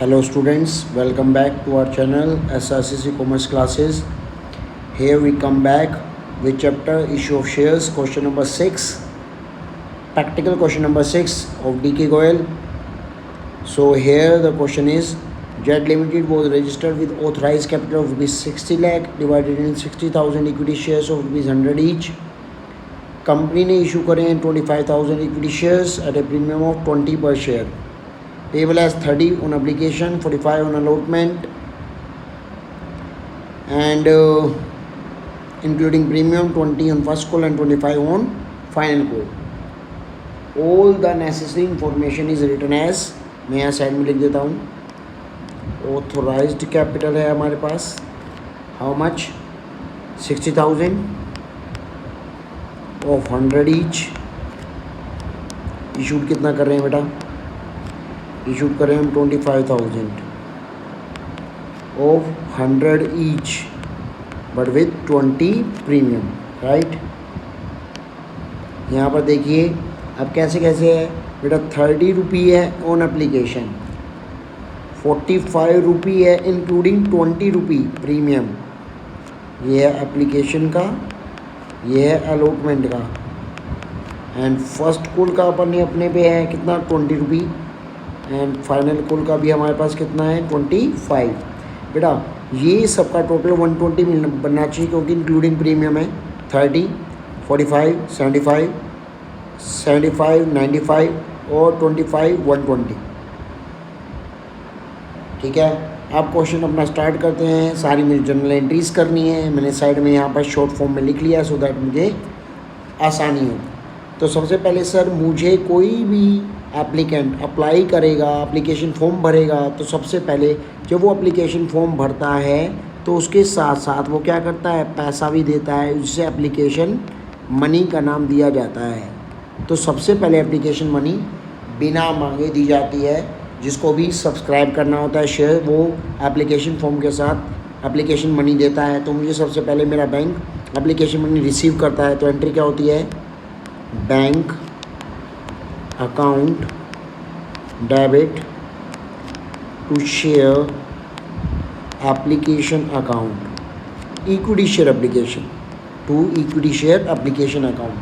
Hello students, welcome back to our channel SRCC Commerce Classes. Here we come back with chapter Issue of Shares, question number 6, practical question number 6 of DK Goyal. So here the question is, Jet Limited was registered with authorized capital of rupees 60 lakh divided in 60,000 equity shares of rupees 100 each. Company ने issue करे हैं 25,000 equity shares at A premium of 20 पर share. Payable as 30 on application, 45 on allotment, and including premium 20 on first call and 25 on final call. All the necessary information is written as, मैं यहाँ side में लिख देता हूँ. Authorized capital है हमारे पास, how much? 60,000 of 100 each. Issued कितना कर रहे हैं बेटा? इशूड करें हम 25,000 of 100 each but with 20 premium, right. यहाँ पर देखिए अब कैसे कैसे है बेटा. 30 रुपी है ऑन एप्लीकेशन, 45 रुपी है इंक्लूडिंग 20 रुपी प्रीमियम. ये है एप्लीकेशन का, ये है अलॉटमेंट का. एंड फर्स्ट कॉल का अपन अपने पे है कितना? 20 रुपी. एंड फाइनल कॉल का भी हमारे पास कितना है? 25. बेटा ये सबका टोटल 120 बनना चाहिए क्योंकि इंक्लूडिंग प्रीमियम है. 30, 45, 75, 75, 95 और 25, 120. ठीक है. आप क्वेश्चन अपना स्टार्ट करते हैं. सारी मेरी जनरल एंट्रीज करनी है. मैंने साइड में यहाँ पर शॉर्ट फॉर्म में लिख लिया सो दैट मुझे आसानी हो. तो सबसे पहले सर मुझे कोई भी एप्लीकेंट अप्लाई करेगा, एप्लीकेशन फॉर्म भरेगा, तो सबसे पहले जब वो एप्लीकेशन फॉर्म भरता है तो उसके साथ साथ वो क्या करता है? पैसा भी देता है, जिसे एप्लीकेशन मनी का नाम दिया जाता है. तो सबसे पहले एप्लीकेशन मनी बिना मांगे दी जाती है. जिसको भी सब्सक्राइब करना होता है शेयर, वो एप्लीकेशन फॉर्म के साथ एप्लीकेशन मनी देता है. तो मुझे सबसे पहले मेरा बैंक एप्लीकेशन मनी रिसीव करता है. तो एंट्री क्या होती है? Bank account debit to share application account equity share application to equity share application account.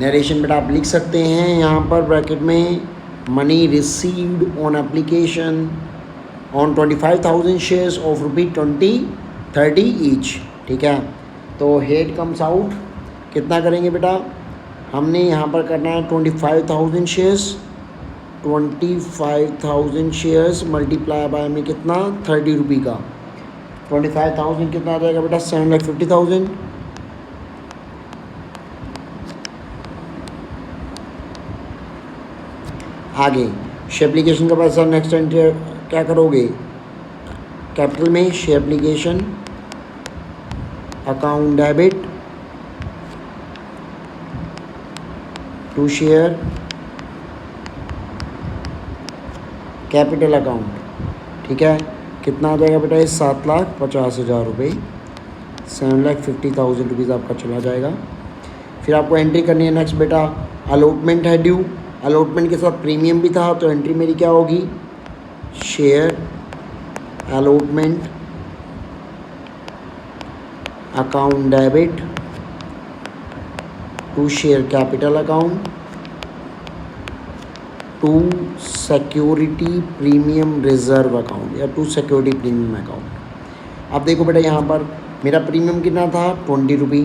Narration बेटा आप लिख सकते हैं यहाँ पर ब्रैकेट में, money received on application on 25,000 shares of ₹20, 30 each. ठीक है. तो हेड कम्स आउट कितना करेंगे बेटा? हमने यहाँ पर करना है 25,000 शेयर्स. 25,000 शेयर्स मल्टीप्लाई बाय में कितना? 30 रुपी का. 25,000 कितना आ जाएगा बेटा? 7,50,000. आगे शेयर एप्लीकेशन का पैसा नेक्स्ट एंट्री क्या करोगे? कैपिटल में share application account debit to share capital account. ठीक है. कितना आ जाएगा बेटा? ये 7,50,000 रुपये. 7,50,000 रुपीज़ आपका चला जाएगा. फिर आपको एंट्री करनी है नेक्स्ट बेटा. अलॉटमेंट है ड्यू. अलॉटमेंट के साथ प्रीमियम भी था, तो एंट्री मेरी क्या होगी? Share allotment account debit to share capital account to security premium reserve account या टू सिक्योरिटी प्रीमियम अकाउंट. अब देखो बेटा यहाँ पर मेरा प्रीमियम कितना था? 20 रुपी.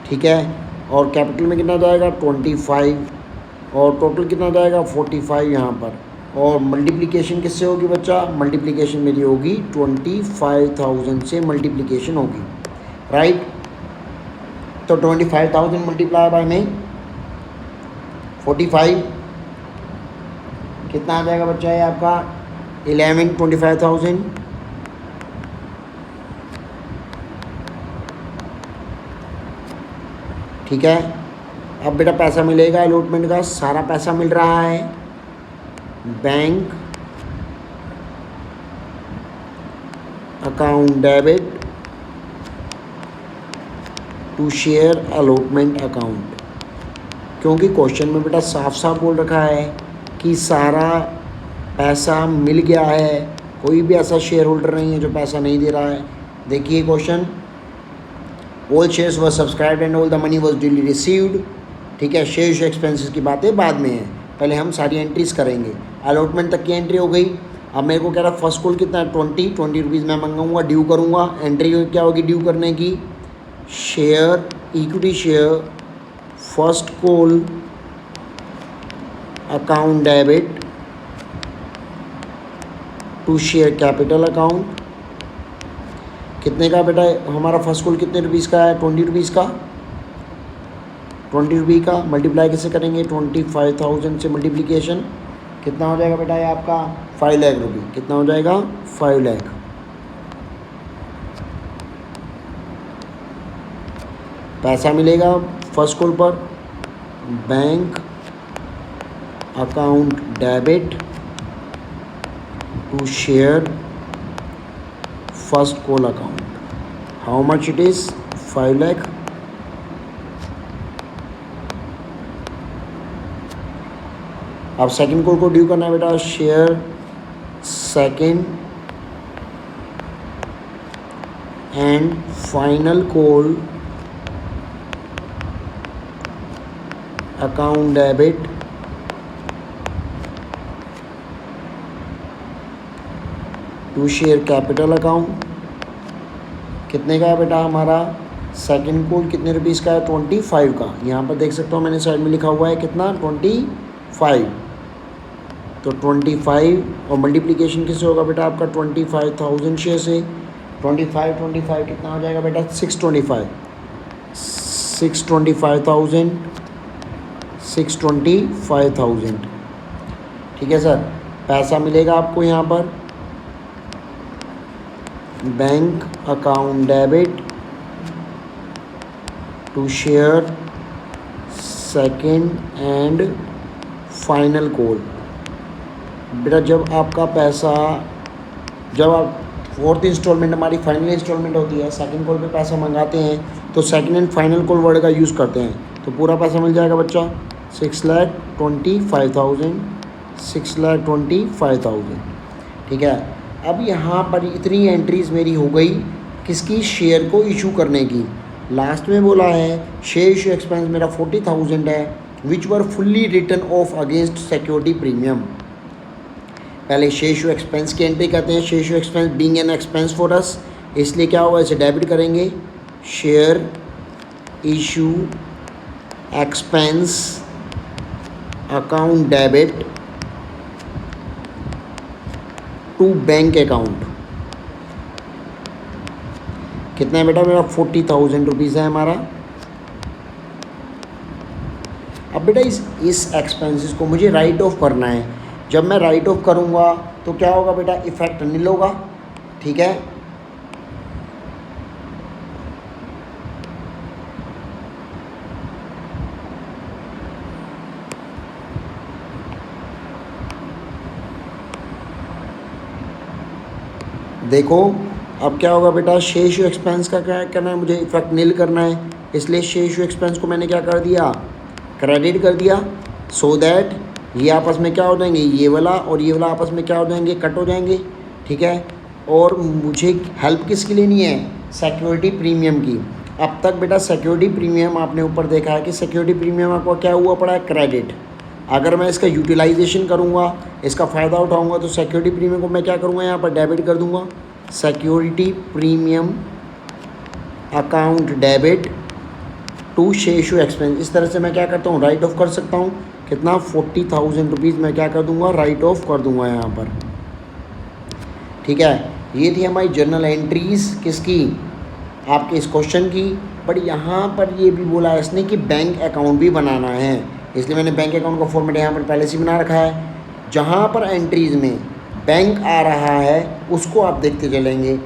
ठीक है. और कैपिटल में कितना जाएगा? 25. और टोटल कितना जाएगा? 45 यहाँ पर. और मल्टीप्लिकेशन किससे होगी बच्चा? मल्टीप्लिकेशन मेरी होगी 25,000 से मल्टीप्लिकेशन होगी, राइट. तो 25,000 मल्टीप्लाई बाय में 45 कितना आ जाएगा बच्चा? है आपका 11 25,000. ठीक है. अब बेटा पैसा मिलेगा अलॉटमेंट का, सारा पैसा मिल रहा है. Bank account debit to share allotment account, क्योंकि क्वेश्चन में बेटा साफ साफ बोल रखा है कि सारा पैसा मिल गया है, कोई भी ऐसा शेयर होल्डर नहीं है जो पैसा नहीं दे रहा है। देखिए question, all shares were subscribed and all the money was duly received. ठीक है, शेयर इशू एक्सपेंसेस की बातें बाद में है, पहले हम सारी एंट्रीज करेंगे। अलॉटमेंट तक की एंट्री हो गई। अब मेरे को कह रहा फर्स्ट कॉल कितना है, 20 रुपीज़ मैं मंगाऊंगा, ड्यू करूँगा। एंट्री क्या होगी ड्यू करने की, share equity share first call account debit to share capital account. कितने का बेटा हमारा फर्स्ट कॉल कितने रुपीज़ का है, 20 रुपीज़ का। 20 रुपये का मल्टीप्लाई कैसे करेंगे, 25,000 से मल्टीप्लिकेशन कितना हो जाएगा बेटा ये आपका 5 लाख रुपये। कितना हो जाएगा 5 लाख। पैसा मिलेगा फर्स्ट कॉल पर, bank account debit to share first call account. How much it is, 5 lakh. अब सेकंड कॉल को ड्यू करना है बेटा, share second and final call account debit to share capital account. कितने का है बेटा हमारा सेकंड कॉल, कितने रुपीज़ का है, 25 का। यहाँ पर देख सकता हूँ मैंने साइड में लिखा हुआ है कितना, 25। तो 25 और मल्टीप्लिकेशन किससे होगा बेटा आपका 25,000 शेयर से। 25 कितना हो जाएगा बेटा 625। 625,000। ठीक है सर, पैसा मिलेगा आपको यहाँ पर bank account debit to share second and final call. बेटा जब आपका पैसा, जब आप फोर्थ इंस्टॉलमेंट हमारी फाइनल इंस्टॉलमेंट होती है, सेकंड कॉल पे पैसा मंगाते हैं तो second and final call word का यूज़ करते हैं, तो पूरा पैसा मिल जाएगा बच्चा 6,25,000। 6,25,000। ठीक है, अब यहाँ पर इतनी एंट्रीज मेरी हो गई किसकी, शेयर को इशू करने की। लास्ट में बोला है शेयर इशू एक्सपेंस मेरा 40,000 है, which were fully return of against security premium. पहले शेयर इशू एक्सपेंस की एंट्री करते हैं। Share issue expense being an expense for us, इसलिए क्या होगा, इसे डेबिट करेंगे। Share issue expense account debit to bank account. कितना है बेटा मेरा 40,000 रुपीज़ है हमारा। अब बेटा इस एक्सपेंसेस को मुझे राइट ऑफ करना है। जब मैं राइट ऑफ करूँगा तो क्या होगा बेटा, इफेक्ट नील होगा। ठीक है, देखो अब क्या होगा बेटा, शेयर इशू एक्सपेंस का क्या करना है, मुझे इफेक्ट नील करना है, इसलिए शेयर इशू एक्सपेंस को मैंने क्या कर दिया, क्रेडिट कर दिया, सो दैट ये आपस में क्या हो जाएंगे, ये वाला और ये वाला आपस में क्या हो जाएंगे, कट हो जाएंगे। ठीक है, और मुझे हेल्प किसकी लेनी है, सिक्योरिटी प्रीमियम की। अब तक बेटा सिक्योरिटी प्रीमियम आपने ऊपर देखा है कि सिक्योरिटी प्रीमियम आपको क्या हुआ पड़ा है, क्रेडिट। अगर मैं इसका यूटिलाइजेशन करूँगा, इसका फ़ायदा उठाऊँगा, तो सिक्योरिटी प्रीमियम को मैं क्या करूँगा, यहाँ पर डेबिट कर दूँगा। Security premium account debit to share issue expense. इस तरह से मैं क्या करता हूँ, राइट ऑफ कर सकता हूँ। कितना 40,000 रुपीज़ मैं क्या कर दूँगा, राइट ऑफ कर दूँगा यहाँ पर। ठीक है, ये थी हमारी जर्नल एंट्रीज़ किसकी, आपके इस क्वेश्चन की। बट यहाँ पर ये भी बोला है इसने कि बैंक अकाउंट भी बनाना है, इसलिए मैंने बैंक अकाउंट का फॉर्मेट यहाँ पर पहले से बना रखा है। जहाँ पर एंट्रीज़ में बैंक आ रहा है उसको आप देखते चलेंगे।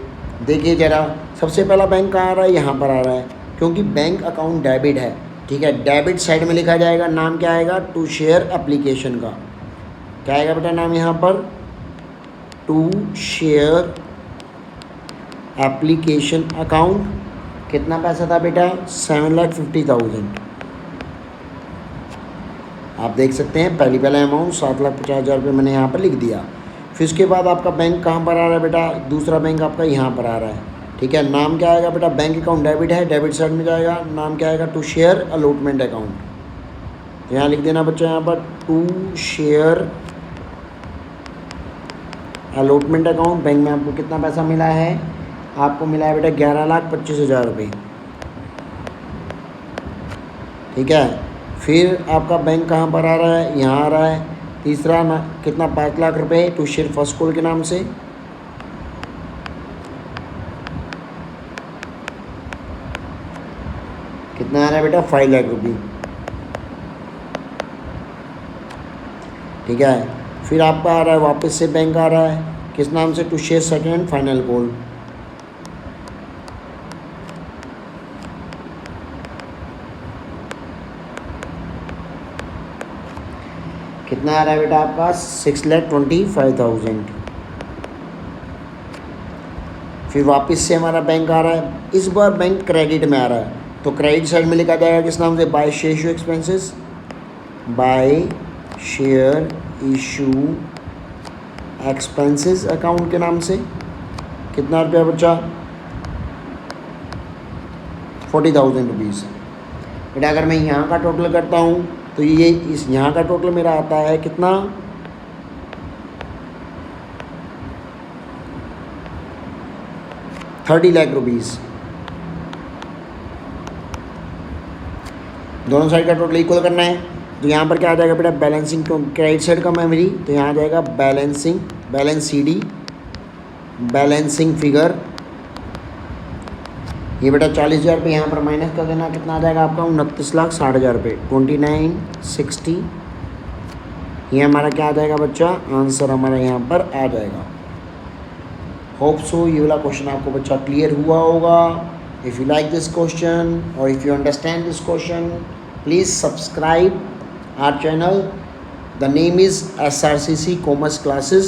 देखिए ज़रा, सबसे पहला बैंक कहाँ आ रहा है, यहाँ पर आ रहा है, क्योंकि बैंक अकाउंट डेबिट है। ठीक है, डेबिट साइड में लिखा जाएगा, नाम क्या आएगा, टू शेयर एप्लीकेशन का। क्या आएगा बेटा नाम यहाँ पर, टू शेयर एप्लीकेशन अकाउंट। कितना पैसा था बेटा, 7,50,000। आप देख सकते हैं पहला अमाउंट 7,50,000 रुपये मैंने यहाँ पर लिख दिया। फिर उसके बाद आपका बैंक कहाँ पर आ रहा है बेटा, दूसरा बैंक आपका यहाँ पर आ रहा है, ठीक है। नाम क्या आएगा बेटा, बैंक अकाउंट डेबिट है, डेबिट साइड में जाएगा, नाम क्या आएगा, टू शेयर अलॉटमेंट अकाउंट। तो यहाँ लिख देना बच्चा, यहाँ पर to share allotment account. Bank में आपको कितना पैसा मिला है, आपको मिला है बेटा 11,25,000 रुपये, ठीक है। फिर आपका बैंक कहाँ पर आ रहा है, यहाँ आ रहा है। तीसरा ना कितना, 5 लाख रुपये टू शेयर फर्स्ट कॉल के नाम से। कितना आ रहा है बेटा, 5 लाख रुपये, ठीक है। फिर आपका आ रहा है वापस से बैंक आ रहा है, किस नाम से, to share second and final call. कितना आ रहा है बेटा आपका, 6,25,000। फिर वापस से हमारा बैंक आ रहा है, इस बार बैंक क्रेडिट में आ रहा है, तो क्रेडिट साइड में लिखा जाएगा किस नाम से, by share issue expenses, by share issue expenses account के नाम से। कितना रुपया बच्चा, 40,000 रुपीज़। बेटा अगर मैं यहाँ का टोटल करता हूँ तो ये इस यहाँ का टोटल मेरा आता है कितना, 30 लाख रुपीज़। दोनों साइड का टोटल इक्वल करना है, तो यहाँ पर क्या आ जाएगा बेटा, बैलेंसिंग क्रेडिट साइड का मेमोरी, तो यहाँ आ जाएगा balancing, balance CD, balancing figure. ये बेटा 40,000 रुपये यहाँ पर माइनस कर देना, कितना आ जाएगा आपका, 29,60,000 रुपये, 2960। ये हमारा क्या आ जाएगा बच्चा, आंसर हमारा यहाँ पर आ जाएगा। होप सो ये वाला क्वेश्चन आपको बच्चा क्लियर हुआ होगा। If you like this question और if you understand this question, please subscribe our channel. The name is SRCC Commerce Classes।